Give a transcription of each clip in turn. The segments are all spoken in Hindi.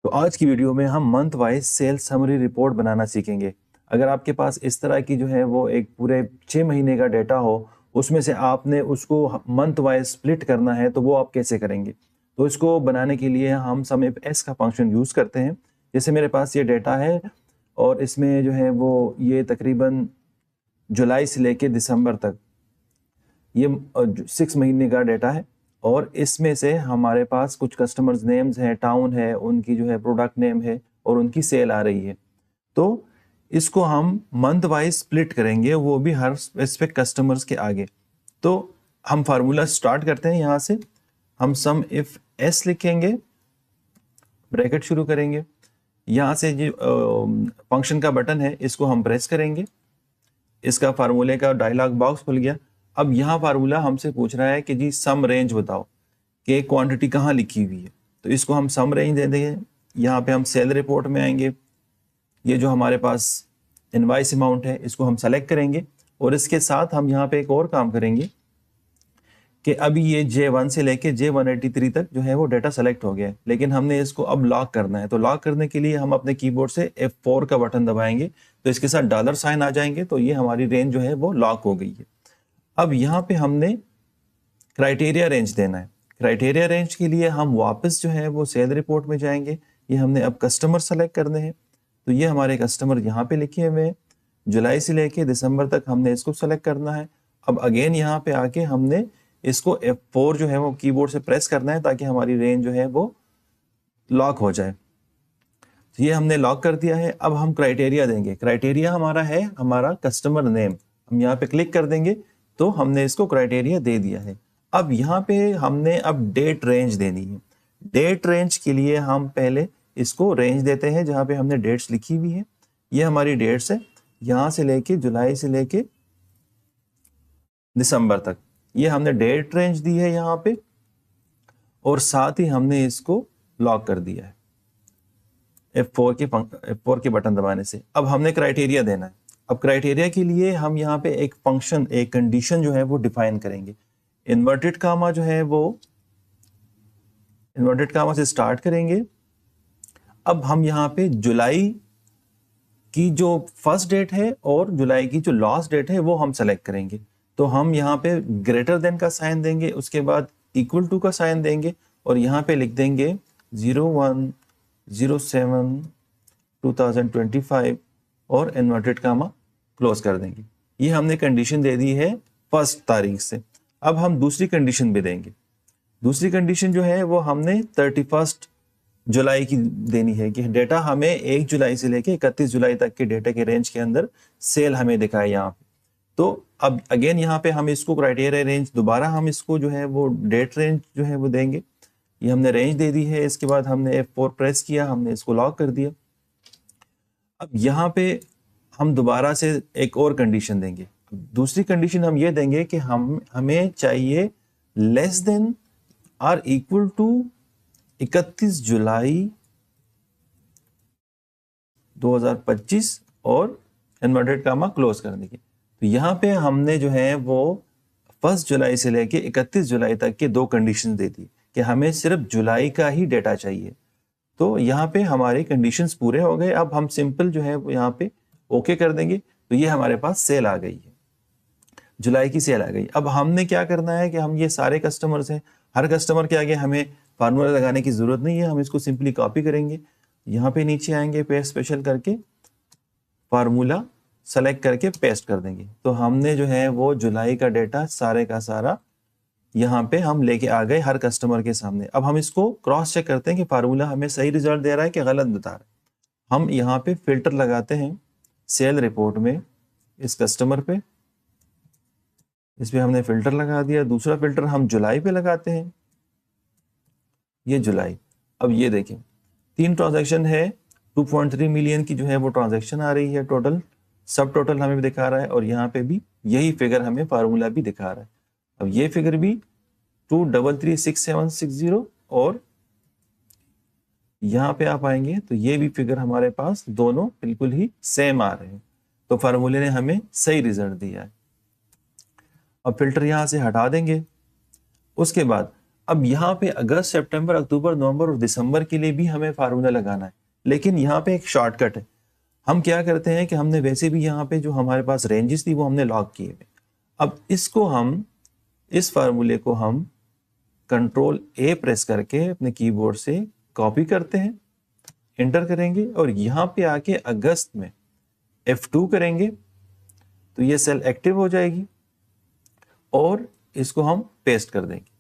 तो आज की वीडियो में हम month wise sales summary report बनाना सीखेंगे। अगर आपके पास इस तरह की जो है वो एक पूरे 6 महीने का डेटा हो, उसमें से आपने उसको मंथ वाइज स्प्लिट करना है, तो वो आप कैसे करेंगे? तो इसको बनाने के लिए हम सम इफ एस का फंक्शन यूज़ करते हैं। जैसे मेरे पास ये डेटा है और इसमें जो है वो ये तकरीबन जुलाई से लेके दिसंबर तक ये 6 महीने का डेटा है और इसमें से हमारे पास कुछ कस्टमर्स नेम्स हैं, टाउन है, उनकी जो है प्रोडक्ट नेम है और उनकी सेल आ रही है। तो इसको हम मंथ वाइज स्प्लिट करेंगे, वो भी हर स्पेसिफिक कस्टमर्स के आगे। तो हम फार्मूला स्टार्ट करते हैं यहाँ से। हम सम इफ एस लिखेंगे, ब्रैकेट शुरू करेंगे। यहाँ से जो फंक्शन का बटन है इसको हम प्रेस करेंगे। इसका फार्मूले का डायलॉग बॉक्स खुल गया। अब यहाँ फार्मूला हमसे पूछ रहा है कि जी सम रेंज बताओ कि क्वांटिटी कहाँ लिखी हुई है। तो इसको हम सम रेंज दे देंगे। यहाँ पे हम सेल रिपोर्ट में आएंगे। ये जो हमारे पास इनवाइस अमाउंट है इसको हम सेलेक्ट करेंगे और इसके साथ हम यहाँ पे एक और काम करेंगे कि अभी ये J1 से लेके J183 तक जो है वो डेटा सेलेक्ट हो गया है, लेकिन हमने इसको अब लॉक करना है। तो लॉक करने के लिए हम अपने कीबोर्ड से F4 का बटन दबाएंगे, तो इसके साथ डॉलर साइन आ जाएंगे, तो ये हमारी रेंज जो है वो लॉक हो गई है। अब यहाँ पे हमने क्राइटेरिया रेंज देना है। क्राइटेरिया रेंज के लिए हम वापस जो है वो सेल रिपोर्ट में जाएंगे। ये हमने अब कस्टमर सेलेक्ट करने हैं, तो ये हमारे कस्टमर यहाँ पे लिखे हुए हैं। जुलाई से लेके दिसंबर तक हमने इसको सेलेक्ट करना है। अब अगेन यहाँ पे आके हमने इसको F4 जो है वो कीबोर्ड से प्रेस करना है ताकि हमारी रेंज जो है वो लॉक हो जाए। तो ये हमने लॉक कर दिया है। अब हम क्राइटेरिया देंगे। क्राइटेरिया हमारा है हमारा कस्टमर नेम। हम यहाँ पे क्लिक कर देंगे तो हमने इसको क्राइटेरिया दे दिया है। अब यहाँ पे हमने अब डेट रेंज देनी है। डेट रेंज के लिए हम पहले इसको रेंज देते हैं जहाँ पे हमने डेट्स लिखी हुई है। ये हमारी डेट्स है, यहाँ से लेके जुलाई से लेके दिसंबर तक। ये हमने डेट रेंज दी है यहाँ पे और साथ ही हमने इसको लॉक कर दिया है F4 के बटन दबाने से। अब हमने क्राइटेरिया देना है। अब क्राइटेरिया के लिए हम यहाँ पे एक फंक्शन, एक कंडीशन जो है वो डिफाइन करेंगे। इन्वर्टेड कामा जो है वो इन्वर्टेड कामा से स्टार्ट करेंगे। अब हम यहाँ पे जुलाई की जो फर्स्ट डेट है और जुलाई की जो लास्ट डेट है वो हम सेलेक्ट करेंगे। तो हम यहाँ पे ग्रेटर देन का साइन देंगे, उसके बाद इक्वल टू का साइन देंगे और यहाँ पे लिख देंगे 01/07/2025 और इन्वर्टेड कामा क्लोज कर देंगे। ये हमने कंडीशन दे दी है फर्स्ट तारीख से। अब हम दूसरी कंडीशन भी देंगे। दूसरी कंडीशन जो है वो हमने 31 जुलाई की देनी है कि डेटा हमें 1 जुलाई से लेके 31 जुलाई तक के डेटा के रेंज के अंदर सेल हमें दिखाए यहाँ पे। तो अब अगेन यहाँ पे हम इसको क्राइटेरिया रेंज, दोबारा हम इसको जो है वो डेट रेंज जो है वो देंगे। ये हमने रेंज दे दी है। इसके बाद हमने F4 प्रेस किया, हमने इसको लॉक कर दिया। अब यहाँ पे हम दोबारा से एक और कंडीशन देंगे। दूसरी कंडीशन हम ये देंगे कि हमें चाहिए लेस देन और इक्वल टू 31 जुलाई 2025 और इन्वर्टेड कामा क्लोज करने की। तो यहाँ पे हमने जो है वो 1 जुलाई से लेके 31 जुलाई तक के 2 कंडीशन दे दी कि हमें सिर्फ जुलाई का ही डेटा चाहिए। तो यहाँ पे हमारे कंडीशंस पूरे हो गए। अब हम सिंपल जो है वो यहाँ पे ओके कर देंगे। तो ये हमारे पास सेल आ गई है, जुलाई की सेल आ गई। अब हमने क्या करना है कि हम ये सारे कस्टमर्स हैं, हर कस्टमर के आगे हमें फार्मूला लगाने की जरूरत नहीं है। हम इसको सिंपली कॉपी करेंगे, यहाँ पे नीचे आएंगे, पेस्ट स्पेशल करके फार्मूला सेलेक्ट करके पेस्ट कर देंगे। तो हमने जो है वो जुलाई का डेटा सारे का सारा यहाँ पे हम लेके आ गए हर कस्टमर के सामने। अब हम इसको क्रॉस चेक करते हैं कि फार्मूला हमें सही रिजल्ट दे रहा है कि गलत बता रहा है। हम यहाँ पे फिल्टर लगाते हैं सेल रिपोर्ट में, इस कस्टमर पे, इस पे हमने फिल्टर लगा दिया। दूसरा फिल्टर हम जुलाई पे लगाते हैं, ये जुलाई। अब ये देखें 3 ट्रांजैक्शन है, 2.3 मिलियन की जो है वो ट्रांजैक्शन आ रही है टोटल। सब टोटल हमें भी दिखा रहा है और यहाँ पे भी यही फिगर हमें फार्मूला भी दिखा रहा है। अब ये फिगर भी 2336760 और यहाँ पे आप आएंगे तो ये भी फिगर हमारे पास दोनों बिल्कुल ही सेम आ रहे हैं। तो फार्मूले ने हमें सही रिजल्ट दिया है। अब फिल्टर यहाँ से हटा देंगे। उसके बाद अब यहाँ पे अगस्त, सितंबर, अक्टूबर, नवंबर और दिसंबर के लिए भी हमें फार्मूला लगाना है, लेकिन यहाँ पे एक शॉर्टकट है। हम क्या करते हैं कि हमने वैसे भी यहाँ पे जो हमारे पास रेंजेस थी वो हमने लॉक किए हुए। अब इसको हम, इस फार्मूले को हम कंट्रोल ए प्रेस करके अपने कीबोर्ड से कॉपी करते हैं, एंटर करेंगे और यहाँ पे आके अगस्त में F2 करेंगे तो ये सेल एक्टिव हो जाएगी और इसको हम पेस्ट कर देंगे।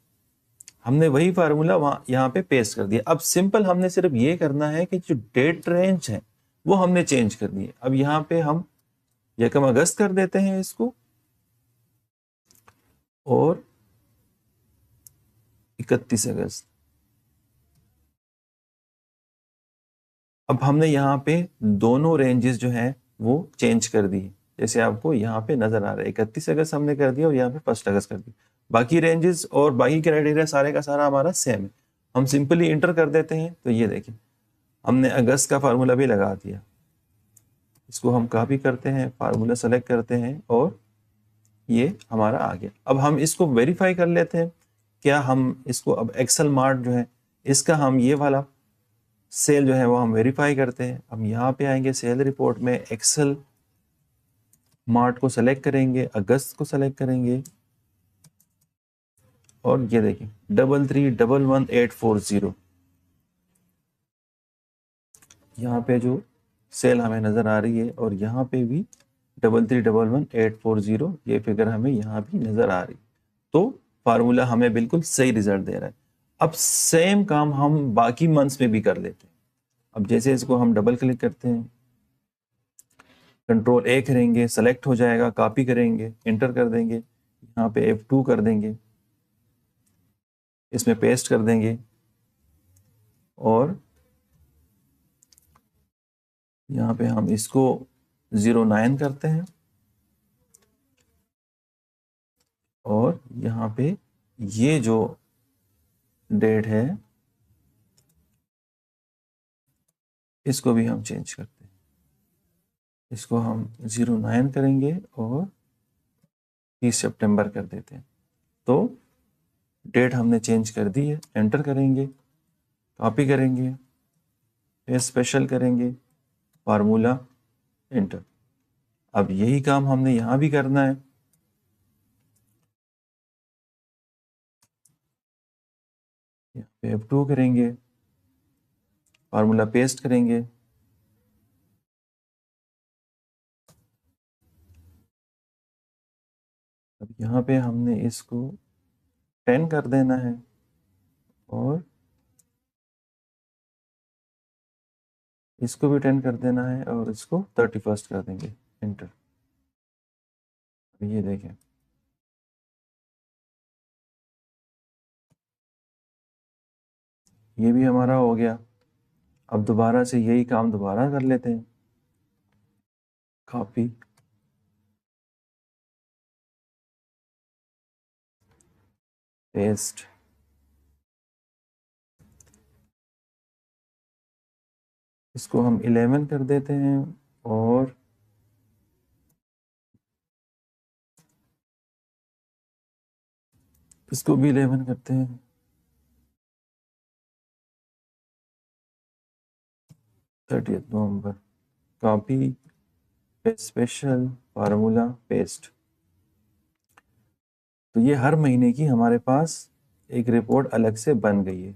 हमने वही फार्मूला वहां यहाँ पे पेस्ट कर दिया। अब सिंपल हमने सिर्फ ये करना है कि जो डेट रेंज है वो हमने चेंज कर दी है। अब यहाँ पे हम यकम अगस्त कर देते हैं इसको और 31 अगस्त। अब हमने यहाँ पे दोनों रेंजेस जो है वो चेंज कर दी, जैसे आपको यहाँ पे नजर आ रहा है। 31 अगस्त हमने कर दिया और यहाँ पे 1 अगस्त कर दिया। बाकी रेंजेस और बाकी क्राइटेरिया सारे का सारा हमारा सेम है। हम सिंपली इंटर कर देते हैं तो ये देखिए हमने अगस्त का फार्मूला भी लगा दिया। इसको हम कॉपी करते हैं, फार्मूला सेलेक्ट करते हैं और ये हमारा आ गया। अब हम इसको वेरीफाई कर लेते हैं, क्या हम इसको अब एक्सेल मार्ट जो है इसका हम ये वाला सेल जो है वो हम वेरीफाई करते हैं। अब यहाँ पे आएंगे सेल रिपोर्ट में, एक्सेल मार्ट को सेलेक्ट करेंगे, अगस्त को सेलेक्ट करेंगे और ये देखिए 33111840 यहाँ पे जो सेल हमें नजर आ रही है और यहाँ पे भी 33111840 ये फिगर हमें यहाँ भी नजर आ रही। तो फार्मूला हमें बिल्कुल सही रिजल्ट दे रहा है। अब सेम काम हम बाकी मंथ्स में भी कर लेते हैं। अब जैसे इसको हम डबल क्लिक करते हैं, कंट्रोल ए करेंगे, सेलेक्ट हो जाएगा, कॉपी करेंगे, एंटर कर देंगे, यहाँ पे F2 कर देंगे, इसमें पेस्ट कर देंगे और यहाँ पे हम इसको 09 करते हैं और यहाँ पे ये जो डेट है इसको भी हम चेंज करते हैं। इसको हम 09 करेंगे और 30 सितंबर कर देते हैं। तो डेट हमने चेंज कर दी है। एंटर करेंगे, कॉपी करेंगे, फिर स्पेशल करेंगे, फार्मूला, एंटर। अब यही काम हमने यहाँ भी करना है। यहाँ पे F2 करेंगे, फार्मूला पेस्ट करेंगे, अब यहाँ पे हमने इसको 10 कर देना है और इसको भी 10 कर देना है और इसको 31 कर देंगे, एंटर। ये देखें ये भी हमारा हो गया। अब दोबारा से यही काम दोबारा कर लेते हैं, कॉपी, पेस्ट, इसको हम 11 कर देते हैं और इसको भी 11 करते हैं, 30 नवंबर, कॉपी, स्पेशल, फार्मूला, पेस्ट। तो ये हर महीने की हमारे पास एक रिपोर्ट अलग से बन गई है।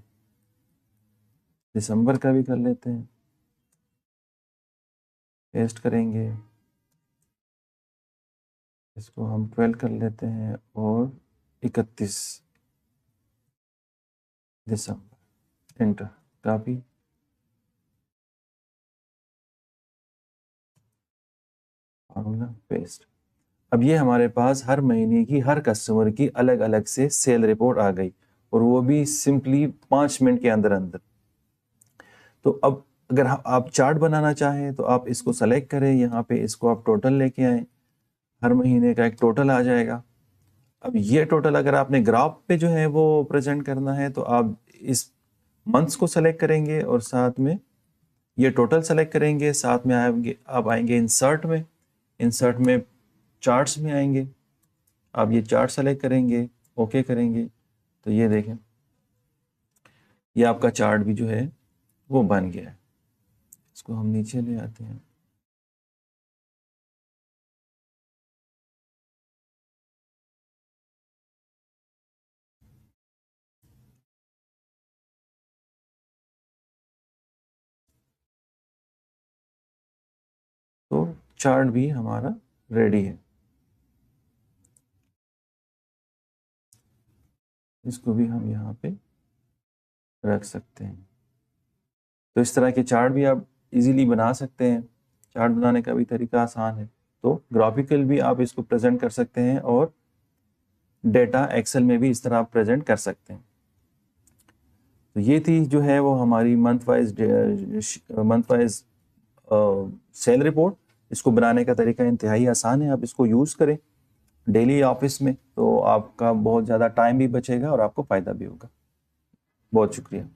दिसंबर का भी कर लेते हैं, पेस्ट करेंगे, इसको हम 12 कर लेते हैं और 31 दिसंबर, एंटर, कॉपी, फार्मूला, पेस्ट। अब ये हमारे पास हर महीने की हर कस्टमर की अलग अलग से सेल रिपोर्ट आ गई और वो भी सिंपली 5 मिनट के अंदर अंदर। तो अब अगर आप चार्ट बनाना चाहें तो आप इसको सेलेक्ट करें, यहाँ पे इसको आप टोटल लेके आए, हर महीने का एक टोटल आ जाएगा। अब ये टोटल अगर आपने ग्राफ पे जो है वो प्रेजेंट करना है तो आप इस मंथ्स को सेलेक्ट करेंगे और साथ में ये टोटल सेलेक्ट करेंगे, साथ में आएंगे, आप आएंगे इंसर्ट में, इंसर्ट में चार्ट्स में आएंगे, आप ये चार्ट सेलेक्ट करेंगे, ओके करेंगे तो ये देखें ये आपका चार्ट भी जो है वो बन गया है। इसको हम नीचे ले आते हैं। तो चार्ट भी हमारा रेडी है। इसको भी हम यहाँ पे रख सकते हैं। तो इस तरह के चार्ट भी आप इजीली बना सकते हैं। चार्ट बनाने का भी तरीका आसान है। तो ग्राफिकल भी आप इसको प्रेजेंट कर सकते हैं और डेटा एक्सेल में भी इस तरह आप प्रेजेंट कर सकते हैं। तो ये थी जो है वो हमारी मंथ वाइज सेल रिपोर्ट। इसको बनाने का तरीका इंतहाई आसान है। आप इसको यूज़ करें डेली ऑफिस में, तो आपका बहुत ज़्यादा टाइम भी बचेगा और आपको फ़ायदा भी होगा। बहुत शुक्रिया।